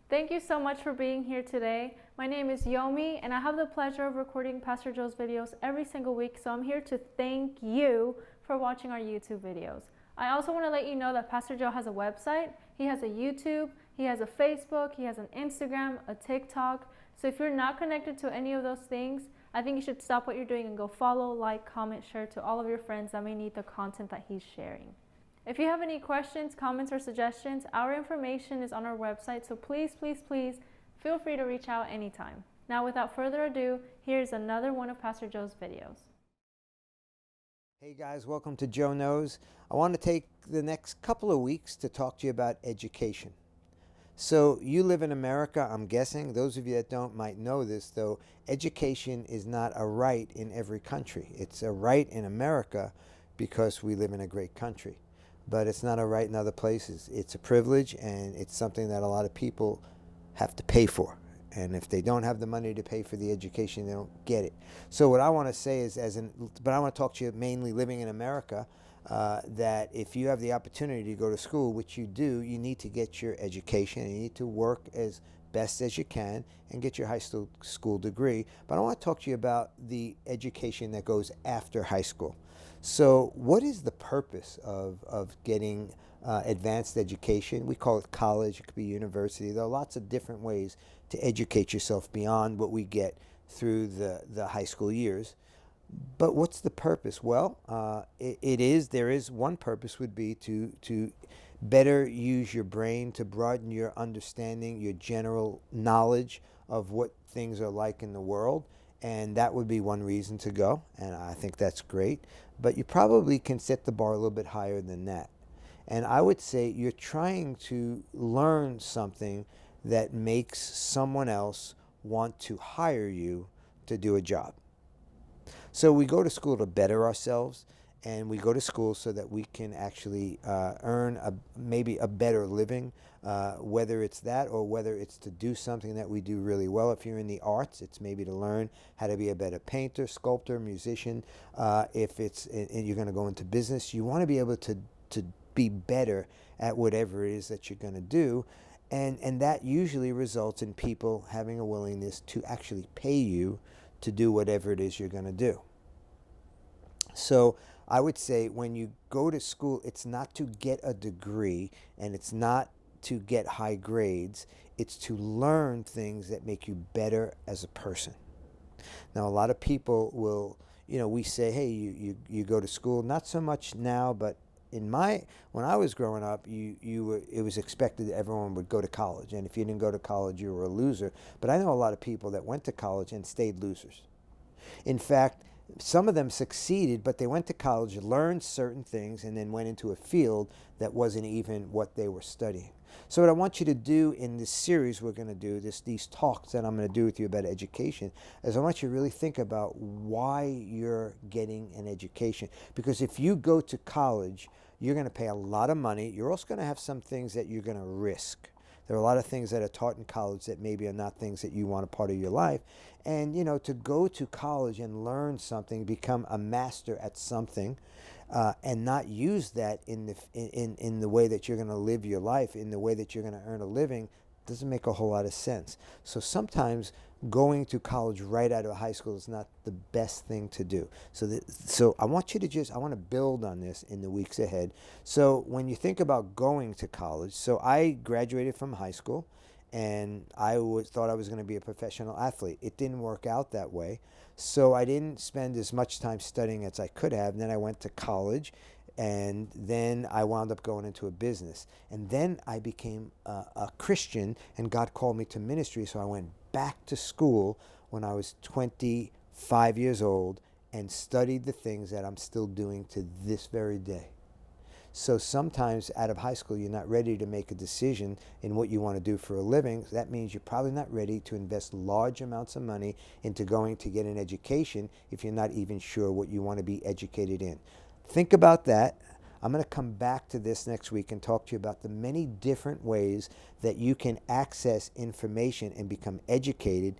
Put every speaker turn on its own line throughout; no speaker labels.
Thank you so much for being here today. My name is Yomi, and I have the pleasure of recording Pastor Joe's videos every single week, so I'm here to thank you for watching our YouTube videos. I also want to let you know that Pastor Joe has a website, he has a YouTube, he has a Facebook, he has an Instagram, a TikTok. So if you're not connected to any of those things, I think you should stop what you're doing and go follow, like, comment, share to all of your friends that may need the content that he's sharing. If you have any questions, comments, or suggestions, our information is on our website, so please feel free to reach out anytime. Now, without further ado, here's another one of Pastor Joe's videos.
Hey guys, welcome to Joe Knows. I want to take the next couple of weeks to talk to you about education. So you live in America, I'm guessing. Those of you that don't might know this, though. Education is not a right in every country. It's a right in America because we live in a great country. But it's not a right in other places. It's a privilege, and it's something that a lot of people have to pay for. And if they don't have the money to pay for the education, they don't get it. So what I want to say is, but I want to talk to you mainly living in America, that if you have the opportunity to go to school, which you do, you need to get your education. You need to work as best as you can and get your high school degree. But I want to talk to you about the education that goes after high school. So what is the purpose of getting advanced education? We call it college. It could be university. There are lots of different ways to educate yourself beyond what we get through the high school years. But what's the purpose? Well, there is one purpose would be to better use your brain, to broaden your understanding, your general knowledge of what things are like in the world. And that would be one reason to go, and I think that's great. But you probably can set the bar a little bit higher than that. And I would say you're trying to learn something that makes someone else want to hire you to do a job. So we go to school to better ourselves, and we go to school so that we can actually earn maybe a better living, whether it's that or whether it's to do something that we do really well. If you're in the arts, it's maybe to learn how to be a better painter, sculptor, musician. If it's and you're going to go into business, you want to be able to be better at whatever it is that you're going to do. And that usually results in people having a willingness to actually pay you to do whatever it is you're going to do. So I would say when you go to school, it's not to get a degree and it's not to get high grades. It's to learn things that make you better as a person. Now, a lot of people will, we say, hey, you go to school. Not so much now, but when I was growing up, it was expected that everyone would go to college, and if you didn't go to college, you were a loser. But I know a lot of people that went to college and stayed losers. In fact, some of them succeeded, but they went to college, learned certain things, and then went into a field that wasn't even what they were studying. So what I want you to do in this series we're going to do, these talks that I'm going to do with you about education, is I want you to really think about why you're getting an education. Because if you go to college, you're going to pay a lot of money. You're also going to have some things that you're going to risk. There are a lot of things that are taught in college that maybe are not things that you want a part of your life. And, to go to college and learn something, become a master at something, and not use that in the way that you're going to live your life, in the way that you're going to earn a living, doesn't make a whole lot of sense. So sometimes going to college right out of high school is not the best thing to do. So I want you to I want to build on this in the weeks ahead. So when you think about going to college, so I graduated from high school, and I thought I was going to be a professional athlete. It didn't work out that way. So I didn't spend as much time studying as I could have. And then I went to college, and then I wound up going into a business. And then I became a Christian, and God called me to ministry. So I went back to school when I was 25 years old and studied the things that I'm still doing to this very day. So sometimes out of high school, you're not ready to make a decision in what you want to do for a living. That means you're probably not ready to invest large amounts of money into going to get an education if you're not even sure what you want to be educated in. Think about that. I'm going to come back to this next week and talk to you about the many different ways that you can access information and become educated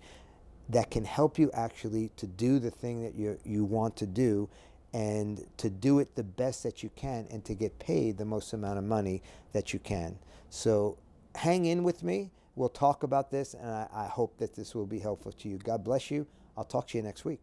that can help you actually to do the thing that you want to do, and to do it the best that you can, and to get paid the most amount of money that you can. So hang in with me. We'll talk about this, and I hope that this will be helpful to you. God bless you. I'll talk to you next week.